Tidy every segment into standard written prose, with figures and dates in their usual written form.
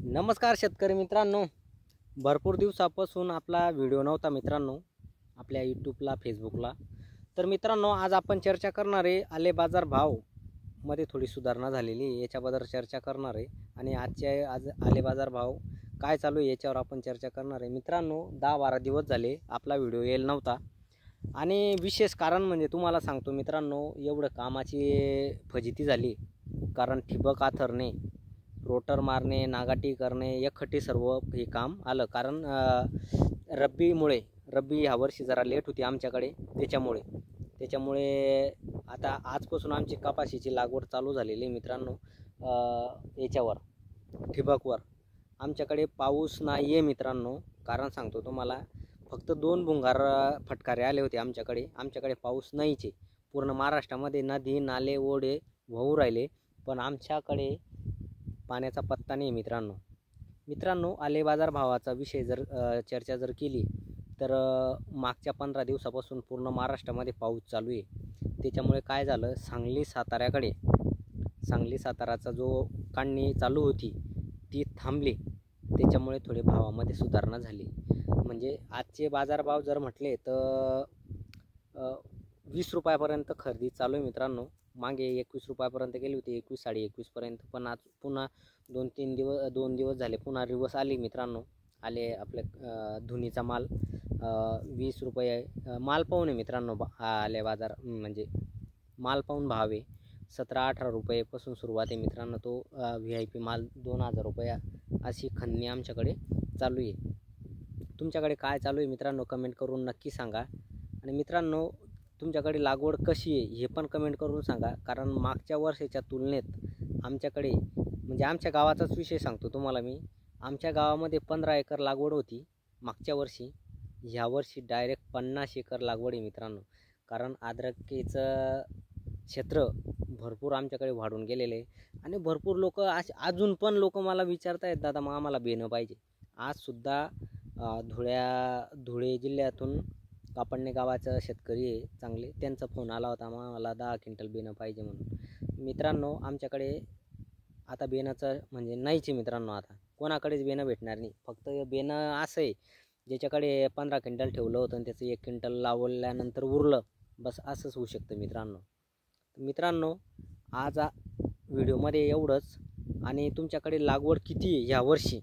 नमस्कार शेतकरी मित्रांनो, भरपूर दिवसापासून आपला व्हिडिओ नव्हता मित्रांनो आपल्या यूट्यूबला फेसबुकला. तर मित्रांनो, आज आपण चर्चा करणार आहे आले बाजार भाव मध्ये थोडी सुधारणा झालेली आहे याच्याबद्दल चर्चा करणार आहे. आणि आज आले बाजार भाव काय चालू आहे याच्यावर आपण चर्चा करणार आहे. मित्रांनो, 10-12 दिवस झाले आपला व्हिडिओ येईल नव्हता आणि विशेष कारण म्हणजे तुम्हाला सांगतो मित्रांनो, एवढं कामाची फजिती झाली. कारण ठिबक आथरणे, रोटर मारणे, नागाटी करणे, एकखट्टी सर्व हे काम आलं. कारण रब्बी ह्या वर्षी जरा लेट होती आमच्याकडे, त्याच्यामुळे आता आजपासून आमची कपाशीची लागवड चालू झालेली मित्रांनो. याच्यावर ठिबकवर आमच्याकडे पाऊस नाही आहे मित्रांनो. कारण सांगतो तुम्हाला, फक्त 2 भुंगार फटकारे आले होते आमच्याकडे पाऊस नाहीचे. पूर्ण महाराष्ट्रामध्ये नदी नाले ओढे वाहू राहिले, पण आमच्याकडे पाण्याचा पत्ता नाही मित्रांनो. आले बाजार भावाचा विषय जर चर्चा जर केली तर मागच्या 15 दिवसापासून पूर्ण महाराष्ट्रामध्ये पाऊस चालू आहे. त्याच्यामुळे काय झालं, सांगली साताराचा जो काढणी चालू होती ती थांबली. त्याच्यामुळे थोडे भावामध्ये सुधारणा झाली. म्हणजे आजचे बाजारभाव जर म्हटले तर 20 रुपयापर्यंत खरेदी चालू आहे मित्रांनो. मागे 21 रुपयापर्यंत गेली होती, 21, 21.5 पर्यंत. पण आज पुन्हा 2 दिवस झाले पुन्हा रिवर्स आली मित्रांनो. आले आपले धुनीचा माल 20 रुपये माल पाहून आहे मित्रांनो. आले बाजार म्हणजे माल पाहून भाव आहे. 17-18 रुपयेपासून सुरुवात आहे मित्रांनो. तो VIP माल 2000 रुपये अशी खंदणी आमच्याकडे चालू आहे. तुमच्याकडे काय चालू आहे मित्रांनो, कमेंट करून नक्की सांगा. आणि मित्रांनो, तुमच्याकडे लागवड कशी आहे हे पण कमेंट करून सांगा. कारण मागच्या वर्षाच्या तुलनेत आमच्याकडे, म्हणजे आमच्या गावाचाच विषय सांगतो तुम्हाला मी. आमच्या गावामध्ये 15 एकर लागवड होती मागच्या वर्षी. ह्या वर्षी डायरेक्ट 50 एकर लागवड आहे मित्रांनो. कारण अद्रकीचं क्षेत्र भरपूर आमच्याकडे वाढून गेलेलं आहे. आणि भरपूर लोक अजून पण लोक मला विचारतायत, दादा मग आम्हाला बेणं पाहिजे. आजसुद्धा धुळे जिल्ह्यातून कापडणे गावाचं शेतकरी आहे चांगले, त्यांचा फोन आला होता, मला 10 क्विंटल बेणं पाहिजे म्हणून. मित्रांनो, आमच्याकडे आता बेणाचं म्हणजे नाहीच आहे मित्रांनो. आता कोणाकडेच बेणं भेटणार नाही. फक्त बेणं असं आहे, ज्याच्याकडे 15 क्विंटल ठेवलं होतं आणि त्याचं 1 क्विंटल लावल्यानंतर उरलं, बस असंच होऊ शकतं मित्रांनो. आज व्हिडिओमध्ये एवढंच. आणि तुमच्याकडे लागवड किती आहे ह्या वर्षी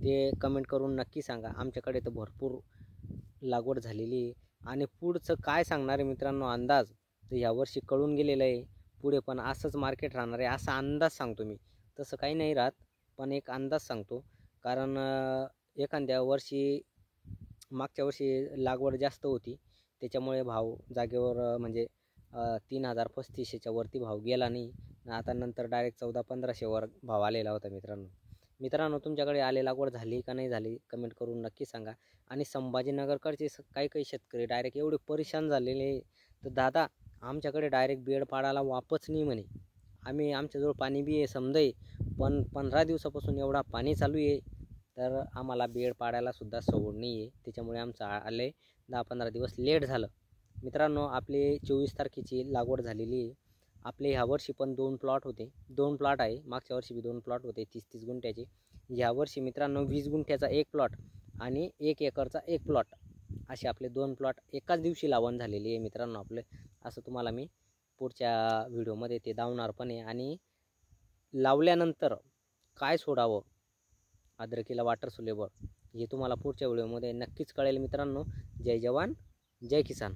ते कमेंट करून नक्की सांगा. आमच्याकडे तर भरपूर लागवड झालेली आहे. आणि पुढचं काय सांगणार आहे मित्रांनो अंदाज, तर यावर्षी कळून गेलेलं आहे. पुढे पण असंच मार्केट राहणार आहे असा अंदाज सांगतो मी. तसं काही नाही राहत, पण एक अंदाज सांगतो. कारण एखाद्या वर्षी मागच्या वर्षी लागवड जास्त होती, त्याच्यामुळे भाव जागेवर म्हणजे 3000-3500च्या वरती भाव गेला नाही. आता नंतर डायरेक्ट 1400-1500 वर भाव आलेला होता मित्रांनो. तुमच्याकडे आले लागवड झाली का नाही झाली कमेंट करून नक्की सांगा. आणि संभाजीनगरकडचे काही शेतकरी डायरेक्ट एवढे परेशान झालेले, तर दादा आमच्याकडे डायरेक्ट बेड पाडायला वापच नाही म्हणे. आमच्याजवळ पाणी बी आहे समजाय, पण 15 दिवसापासून एवढा पाणी चालू आहे, तर आम्हाला बेड पाडायला सुद्धा सवड नाही आहे. त्याच्यामुळे आमचं आले 10-15 दिवस लेट झालं मित्रांनो. आपले 24 तारखेची लागवड झालेली आहे. आपले ह्या वर्षी पण 2 प्लॉट होते, 2 प्लॉट आहे. मागच्या वर्षी बी 2 प्लॉट होते 30-30 गुंठ्याचे. ह्या वर्षी मित्रांनो 20 गुंठ्याचा 1 प्लॉट आणि 1 एकरचा 1 प्लॉट असे आपले 2 प्लॉट एकाच दिवशी लावण झालेली आहे मित्रांनो आपले. असं तुम्हाला मी पुढच्या व्हिडिओमध्ये ते दावणार पण आहे. आणि लावल्यानंतर काय सोडावं अद्रकीला वॉटर सोल्युबल हे तुम्हाला पुढच्या व्हिडिओमध्ये नक्कीच कळेल मित्रांनो. जय जवान जय किसान.